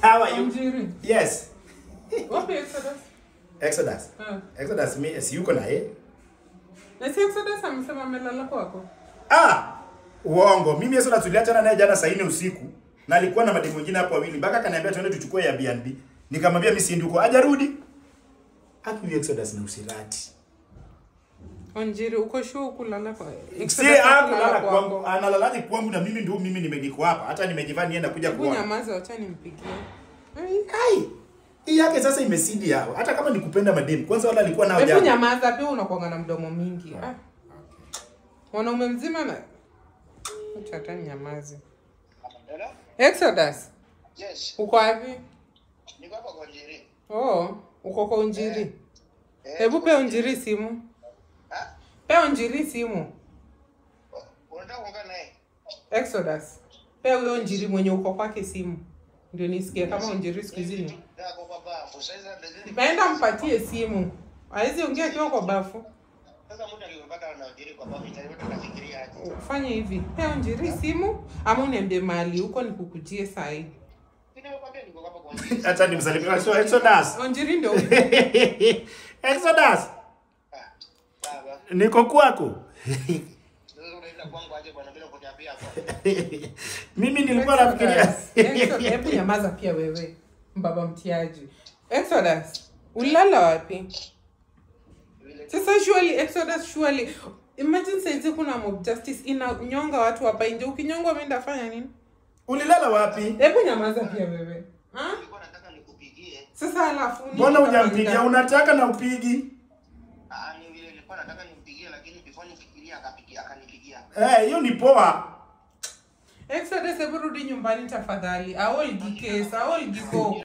How are you? Onjiri. Yes. Wapi Exodus? Exodus. Exodus mi si yuko na yeye. Na si Exodus amesema amelala kwako. Uongo. Mimi Exodus tuliachana naye jana saa 4 usiku na alikuwa na mademu wengine hapo wawili. Mpaka akaniambia twende tuchukue ya B&B. Nikamwambia mimi siendi huko. Hajarudi. Haki Exodus na usirati. Onjiri uko sure kulala kwa Exodus? Si kulala kwangu. Analalaje kwangu na mimi ndio mimi nimegiko hapa. Hata nimejivaa nienda kuja kuona. Nyamaza acha nimpigie. Ai. Hii yake sasa imesidi hao. Hata kama nikupenda mademu. Kwanza wala alikuwa nao jana. Hebu nyamaza pia unakuanga na mdomo mingi. Wanaume mzima na acha nyamaze. Hello? Exodus. Yes. Uko wapi? Niko hapa kwa Njiri. Uko kwa Njiri. Hebu pe Njiri simu. Pe Njiri simu. Unataka kuongea naye? Exodus. Pe huyo Njiri mwenye uko kwake simu. Ndio nisikie kama Njiri siku hizi ni. Naenda mpatie simu. Haizi ongea kiwa kwa bafu. Sasa mtu akipata na Njiri kwa bafu italeta nafikiria aje. Fanya hivi. Pe Njiri simu ama uniambie mahali huko nikukujie saa hii. Ninakwambia niko hapa kwa Njiri. Acha nimsalimie kwa Exodus. Njiri ndio. Exodus. Baba. Niko kwako. Sasa unaenda kwangu aje bwana bila kuniambia hapa. Mimi nilikuwa nafikiria. Hebu nyamaza pia wewe. Mbaba mtiaji. Exodus. Ulala wapi? Sasa surely imagine saizi kuna mob justice inanyonga watu hapa nje. Ukinyongwa mimi ndafanya nini? Ulilala wapi? Hebu nyamaza pia wewe. Nilikuwa nataka nikupigie. Sasa alafu mbona hujampigia? Unataka na upigi? Ni vile nilikuwa nataka nimpigie lakini before nifikiria akanipigia. Hiyo ni poa. Exodus, hebu rudi nyumbani tafadhali. Aolgi case, aolgi go.